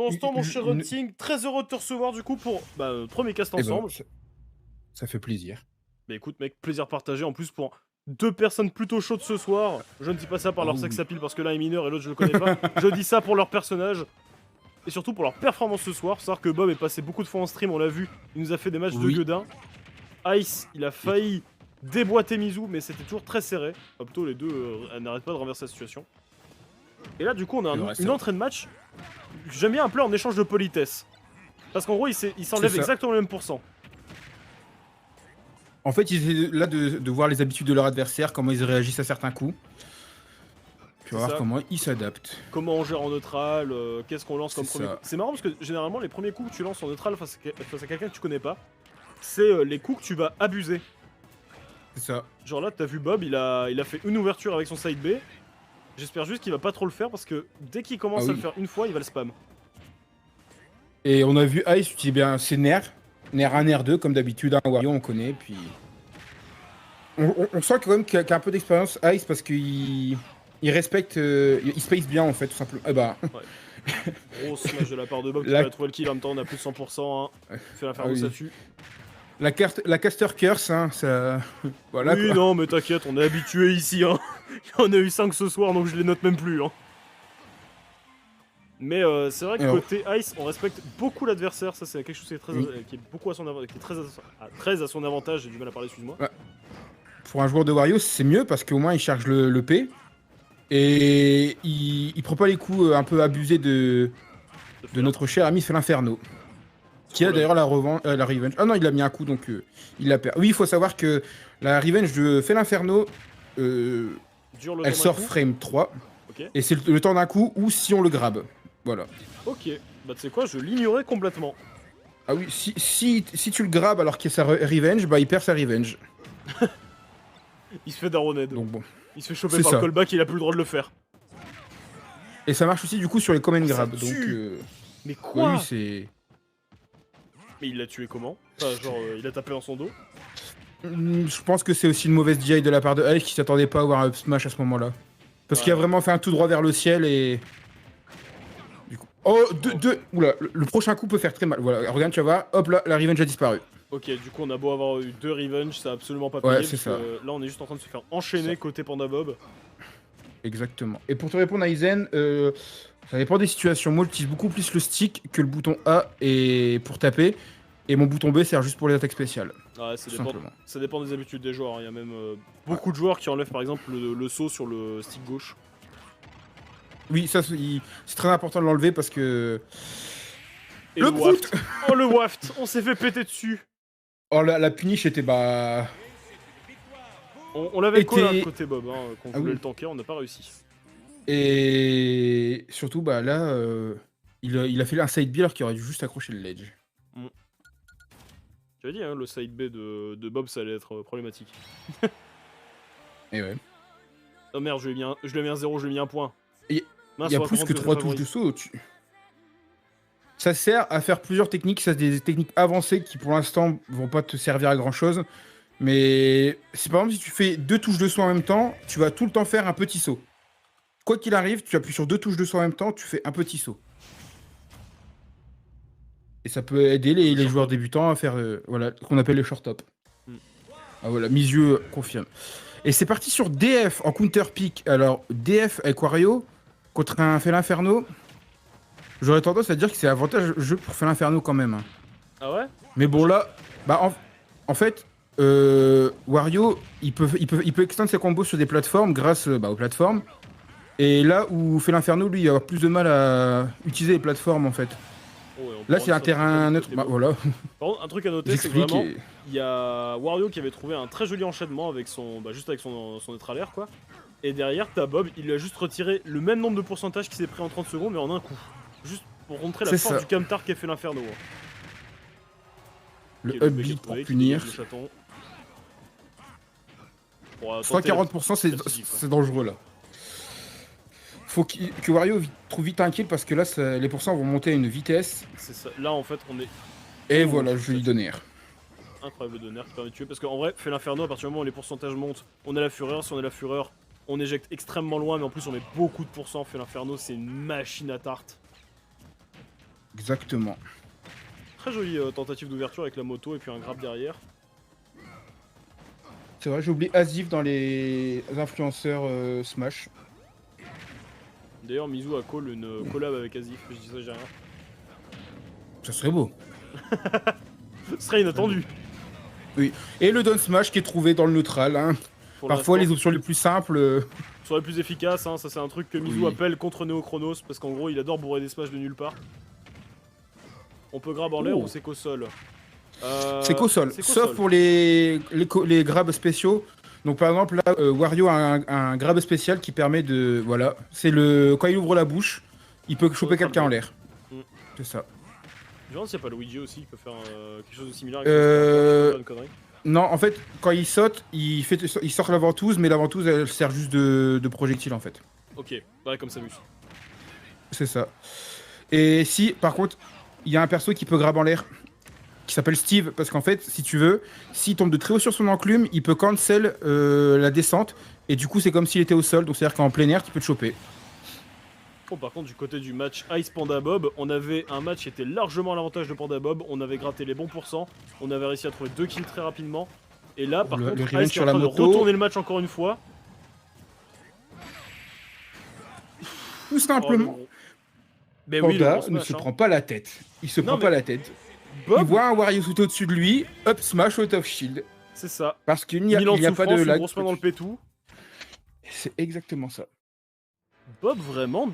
Pendant ce temps, mon cher Hunting, très heureux de te recevoir du coup pour premier cast Eh ben, ensemble. ça fait plaisir. Bah écoute mec, plaisir partagé en plus pour deux personnes plutôt chaudes ce soir. Je ne dis pas ça par Oh leur sex oui. appeal parce que l'un est mineur et l'autre je le connais pas. Je dis ça pour leur personnage et surtout pour leur performance ce soir. Savoir que Bob est passé beaucoup de fois en stream, on l'a vu, il nous a fait des matchs de Oui. gueudin. Ice, il a failli déboîter Mizu mais c'était toujours très serré. Enfin, plutôt les deux n'arrêtent pas de renverser la situation. Et là du coup on a une entrée de match, j'aime bien appeler en échange de politesse. Parce qu'en gros il s'enlève exactement le même pourcent. En fait, ils étaient là de voir les habitudes de leur adversaire, comment ils réagissent à certains coups. Puis on va voir comment ils s'adaptent. Comment on gère en neutral, qu'est-ce qu'on lance comme premier coup. C'est marrant parce que généralement les premiers coups que tu lances en neutral face à quelqu'un que tu connais pas, c'est les coups que tu vas abuser. C'est ça. Genre là t'as vu Bob, il a fait une ouverture avec son side B. J'espère juste qu'il va pas trop le faire parce que dès qu'il commence à le faire une fois, il va le spam. Et on a vu Ice utiliser bien ses nerfs. Nerf 1, nerf 2, comme d'habitude, un Wario, on connaît, puis... On sent quand même qu'il a un peu d'expérience, Ice, parce qu'il respecte... il space bien, en fait, tout simplement. Eh bah... Ouais. Gros smash de la part de Bob qui va trouver le kill, en même temps on a plus de 100%, hein. Fait l'inferno, ça tue. La caster curse, hein, ça... voilà, oui, quoi. Non, mais t'inquiète, on est habitué ici, hein. Il y en a eu 5 ce soir, donc je les note même plus, hein. Mais c'est vrai que côté Ice, on respecte beaucoup l'adversaire, ça c'est quelque chose qui est, beaucoup à son avantage, qui est très à son avantage, j'ai du mal à parler, excuse-moi. Ouais. Pour un joueur de Wario, c'est mieux parce qu'au moins il charge le P. Et il prend pas les coups un peu abusés de notre cher ami Felinferno. Qui a d'ailleurs la revenge. Ah non, il a mis un coup donc il la perd. Oui, il faut savoir que la revenge de Felinferno, elle sort frame 3. Okay. Et c'est le temps d'un coup ou si on le grabe. Voilà. Ok, bah tu sais quoi, je l'ignorais complètement. Ah oui, si tu le grabes alors qu'il y a sa revenge, bah il perd sa revenge. Il se fait daroned. Donc bon. Il se fait choper par le callback, il a plus le droit de le faire. Et ça marche aussi du coup sur les command grab. Donc mais quoi? Oui, c'est... Mais il l'a tué comment? Enfin, genre, il a tapé dans son dos? Je pense que c'est aussi une mauvaise DI de la part de Ice qui s'attendait pas à avoir un up smash à ce moment-là. Parce qu'il a vraiment fait un tout droit vers le ciel et... Du coup... Oh, Oula, le prochain coup peut faire très mal. Voilà, regarde, tu vas voir, hop là, la revenge a disparu. Ok, du coup on a beau avoir eu 2 revenge, ça a absolument pas payé. Ouais, c'est ça. Là on est juste en train de se faire enchaîner côté Panda Bob. Exactement. Et pour te répondre Aizen, ça dépend des situations. Moi j'utilise beaucoup plus le stick que le bouton A pour taper. Et mon bouton B sert juste pour les attaques spéciales. Ouais, ça dépend des habitudes des joueurs. Il y a même beaucoup de joueurs qui enlèvent par exemple le saut sur le stick gauche. Oui, ça c'est très important de l'enlever parce que... Et le waft. Oh le waft, on s'est fait péter dessus. Oh la punish était bah... On l'avait collé côté Bob, hein, qu'on voulait le tanker, on n'a pas réussi. Et surtout bah là, il a fait un side B alors qu'il aurait dû juste accrocher le ledge. Tu as dit, hein, le side B de Bob, ça allait être problématique. Et ouais. Oh merde, je lui ai mis un 0, je lui ai mis un point. Il y a plus que 3 touches de saut. Ça sert à faire plusieurs techniques, ça c'est des techniques avancées qui pour l'instant vont pas te servir à grand chose. Mais si par exemple si tu fais 2 touches de saut en même temps, tu vas tout le temps faire un petit saut. Quoi qu'il arrive, tu appuies sur 2 touches de saut en même temps, tu fais un petit saut. Et ça peut aider les joueurs débutants à faire voilà, ce qu'on appelle le short top. Ah voilà, mes yeux confirment. Et c'est parti sur DF en counter pick. Alors DF avec Wario contre un Felinferno. J'aurais tendance à dire que c'est avantage jeu pour Felinferno quand même. Ah ouais? Mais bon là, bah en fait, Wario, il peut extendre ses combos sur des plateformes grâce aux plateformes. Et là où Felinferno, lui, il va avoir plus de mal à utiliser les plateformes en fait. Oh ouais, là c'est un terrain neutre, bah voilà. Par contre, un truc à noter, c'est que vraiment, il y a Wario qui avait trouvé un très joli enchaînement avec juste avec son neutralaire quoi. Et derrière, t'as Bob, il a juste retiré le même nombre de pourcentages qu'il s'est pris en 30 secondes mais en un coup. Juste pour montrer la force du camtar qu'a fait l'Inferno. Le up B pour punir. 140% c'est dangereux là. Faut que Wario trouve vite un kill parce que là les pourcents vont monter à une vitesse. C'est ça, là en fait on est... Et voilà, je lui donne air. Incroyable donner qui permet de tuer parce qu'en vrai, fait l'Inferno, à partir du moment où les pourcentages montent, on a la fureur, si on a la fureur, on éjecte extrêmement loin mais en plus on met beaucoup de pourcents, fait l'Inferno c'est une machine à tarte. Exactement. Très jolie tentative d'ouverture avec la moto et puis un grab derrière. C'est vrai, j'ai oublié Asif dans les influenceurs Smash. D'ailleurs, Mizu a call une collab avec Asif, je dis ça, j'ai rien. Ça serait beau. Ce serait inattendu. Oui. Et le down smash qui est trouvé dans le neutral. Hein. Parfois, les options les plus simples. Sont les plus efficaces, hein. Ça c'est un truc que Mizu appelle contre Neo Chronos, parce qu'en gros, il adore bourrer des smash de nulle part. On peut grab en l'air ou c'est qu'au sol? C'est qu'au sol, sauf pour les grabs spéciaux. Donc par exemple là, Wario a un grab spécial qui permet de... Voilà, c'est le... Quand il ouvre la bouche, il peut choper quelqu'un en l'air. C'est ça. Je me demande s'il n'y a pas Luigi aussi qui peut faire quelque chose de similaire avec une connerie. Non, en fait, quand il saute, il sort la ventouse, mais la ventouse elle sert juste de projectile en fait. Ok, ouais, comme Samus. C'est ça. Et si, par contre, il y a un perso qui peut grab en l'air, qui s'appelle Steve, parce qu'en fait, si tu veux, s'il tombe de très haut sur son enclume, il peut cancel la descente, et du coup c'est comme s'il était au sol, donc c'est-à-dire qu'en plein air, tu peux te choper. Bon, par contre, du côté du match Ice Panda Bob, on avait un match qui était largement à l'avantage de Panda Bob, on avait gratté les bons pourcents, on avait réussi à trouver 2 kills très rapidement, et là, par contre, Ice est en train de retourner le match encore une fois. Tout simplement, Mais Panda oui, ne se prend pas la tête. Il se prend pas la tête. Bob... Il voit un Wario tout au-dessus de lui, up smash, out of shield. C'est ça. Parce qu'il n'y a pas de lag. Grosse main dans le pétou. C'est exactement ça. Bob, vraiment...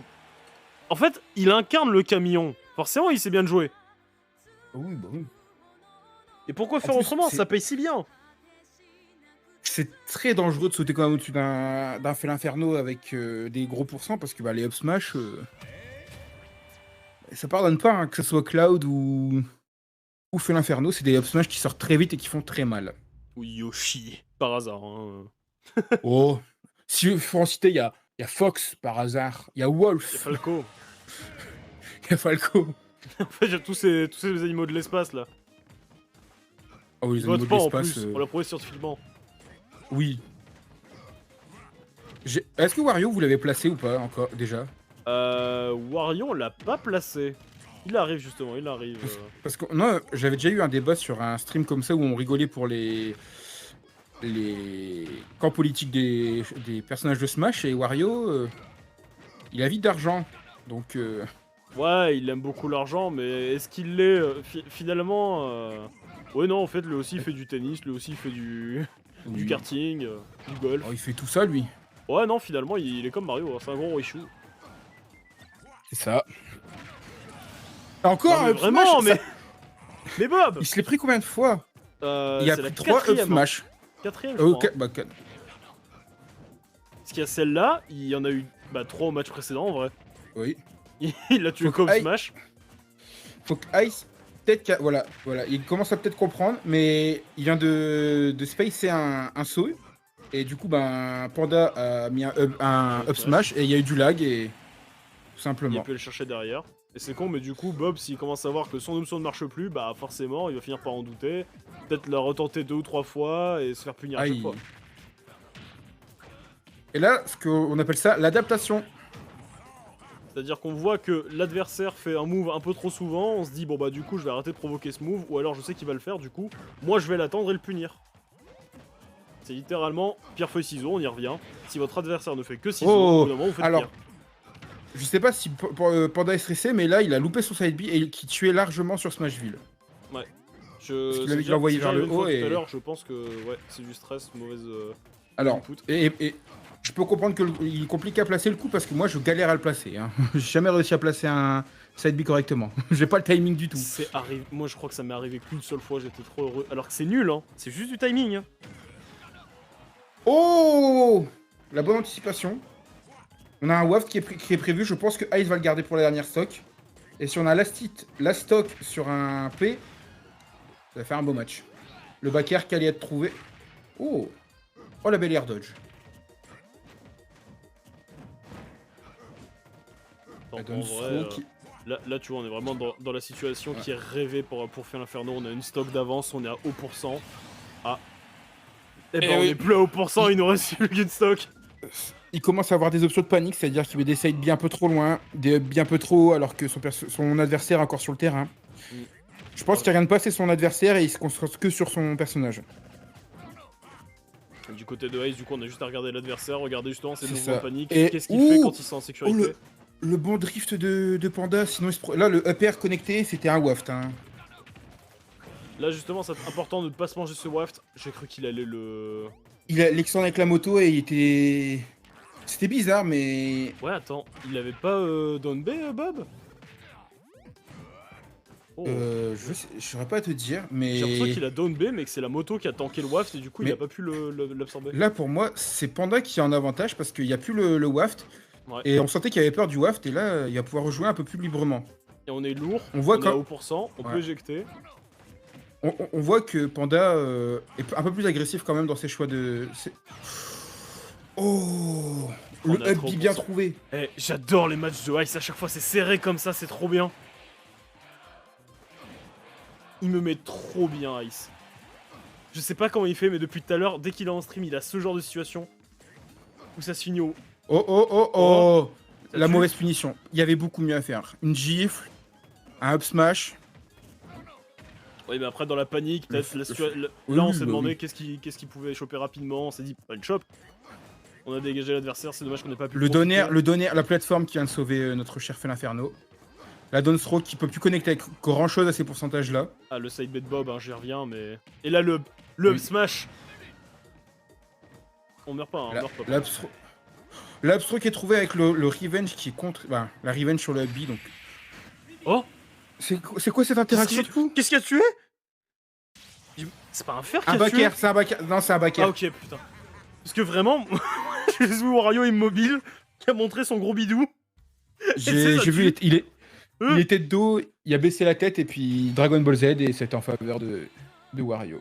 En fait, il incarne le camion. Forcément, il sait bien le jouer. Oui, bah oui. Et pourquoi faire autrement? Ça paye si bien. C'est très dangereux de sauter quand même au-dessus d'un Fel Inferno avec des gros pourcents, parce que bah, les up smash... Ça pardonne pas, hein, que ce soit Cloud ou Fel Inferno, c'est des up smash qui sortent très vite et qui font très mal. Ou Yoshi, par hasard. Hein. Oh, si faut en citer, il y a Fox par hasard, il y a Wolf. Il y a Falco. Il y a Falco. En fait, j'ai tous ces animaux de l'espace là. Oh, les animaux de l'espace. On l'a prouvé scientifiquement. Oui. Est-ce que Wario vous l'avez placé ou pas encore déjà? Wario on l'a pas placé. Il arrive justement, il arrive. Parce que non, j'avais déjà eu un débat sur un stream comme ça où on rigolait pour les camps politiques des personnages de Smash, et Wario, il a vite d'argent, donc... Ouais, il aime beaucoup l'argent, mais est-ce qu'il l'est finalement Ouais, non, en fait, lui aussi il fait du tennis, lui aussi il fait du karting, du golf. Oh, il fait tout ça, lui. Ouais, non, finalement, il est comme Mario, hein, c'est un gros Raichu. C'est ça. Encore non, mais vraiment, Smash, mais Bob il se l'est pris combien de fois? Il y a pris 3 up smash. Quatrième, je crois. Bah, parce qu'il y a celle-là, il y en a eu 3 au match précédent en vrai. Oui. Il l'a tué comme Smash. Faut que Ice, peut-être voilà, il commence à peut-être comprendre, mais il vient de spacer un saut, et du coup, ben, Panda a mis un up smash, et il y a eu du lag, et tout simplement. Il a pu le chercher derrière. Et c'est con, mais du coup, Bob, s'il commence à voir que son option ne marche plus, bah forcément, il va finir par en douter. Peut-être la retenter 2 ou 3 fois et se faire punir à chaque fois. Et là, ce qu'on appelle ça l'adaptation. C'est-à-dire qu'on voit que l'adversaire fait un move un peu trop souvent, on se dit bon bah du coup je vais arrêter de provoquer ce move, ou alors je sais qu'il va le faire, du coup, moi je vais l'attendre et le punir. C'est littéralement pierre feuille ciseaux, on y revient. Si votre adversaire ne fait que ciseaux, au bout d'un moment vous faites pierre. Je sais pas si Panda est stressé, mais là il a loupé son side B et qui tuait largement sur Smashville. Ouais. Parce qu'il avait dû l'envoyer vers le haut et... Tout à l'heure, je pense que ouais, c'est du stress, mauvaise alors, input. Et je peux comprendre qu'il est compliqué à placer le coup, parce que moi je galère à le placer. Hein. J'ai jamais réussi à placer un side B correctement. J'ai pas le timing du tout. Moi je crois que ça m'est arrivé qu'une seule fois, j'étais trop heureux. Alors que c'est nul, hein. C'est juste du timing. Hein. Oh, la bonne anticipation. On a un waft qui est prévu, je pense que Ice va le garder pour la dernière stock. Et si on a la stock sur un P, ça va faire un beau match. Le back air qui allait être trouvé. Oh, la belle air dodge. En vrai, là tu vois, on est vraiment dans la situation qui est rêvée pour faire l'Inferno. On a une stock d'avance, on est à haut pourcent. Ah. Eh ben on est plus à haut pourcent, il nous reste plus qu'une stock. il commence à avoir des options de panique, c'est-à-dire qu'il met des sides bien peu trop loin, des bien peu trop haut, alors que son adversaire est encore sur le terrain. Je pense qu'il regarde pas assez son adversaire et il se concentre que sur son personnage. Du côté de Ice, du coup, on a juste à regarder l'adversaire, regarder justement ses mouvements ça. de panique, Et- qu'est-ce qu'il fait Ouh quand il s'est en sécurité. Le bon drift de Panda, sinon là le up air connecté, c'était un waft. Hein. Là, justement, c'est important de ne pas se manger ce waft. J'ai cru qu'il allait le... Il a l'excellent avec la moto et il était... C'était bizarre, mais... Ouais, attends, il avait pas down B, Bob? Oh. Je saurais pas te dire, mais... J'ai l'impression qu'il a down B, mais que c'est la moto qui a tanké le waft et du coup, Mais- il a pas pu l'absorber. Là, pour moi, c'est Panda qui est en avantage parce qu'il n'y a plus le waft. Ouais. Et on sentait qu'il avait peur du waft et là, il va pouvoir rejouer un peu plus librement. Et on est lourd, On voit est quand- à haut pourcent, on peut éjecter. On voit que Panda est un peu plus agressif quand même dans ses choix de... Oh, On le a up trop bien pour ça. trouvé. Eh, j'adore les matchs de Ice, à chaque fois c'est serré comme ça, c'est trop bien. Il me met trop bien Ice. Je sais pas comment il fait, mais depuis tout à l'heure, dès qu'il est en stream, il a ce genre de situation où ça se finit au... Oh, Ça la tue. mauvaise punition. Il y avait beaucoup mieux à faire. Une gifle, un up smash. Oui, mais après, dans la panique, peut-être là, Oui, on s'est bah demandé oui. qu'est-ce qu'il pouvait choper rapidement. On s'est dit, pas une chope. On a dégagé l'adversaire, c'est dommage qu'on n'ait pas pu. Le profiter. donner, la plateforme qui vient de sauver notre cher Felinferno. La Downstroke qui peut plus connecter avec grand chose à ces pourcentages-là. Ah, le sidebait de Bob, hein, j'y reviens, mais. Et là, le Oui. smash. On meurt pas, hein, on meurt pas. L'Upstroke est trouvé avec le revenge qui est contre. Ben, la revenge sur le up B, donc. Oh, C'est quoi cette interaction de fou? qu'est-ce qu'il a tué? C'est pas un fer qui Un a tué? backer, c'est un backer. Non, c'est un backer. Ah, ok, putain. Parce que vraiment, j'ai vu Wario immobile qui a montré son gros bidou. J'ai vu, il était de dos, il a baissé la tête et puis Dragon Ball Z et c'était en faveur de Wario.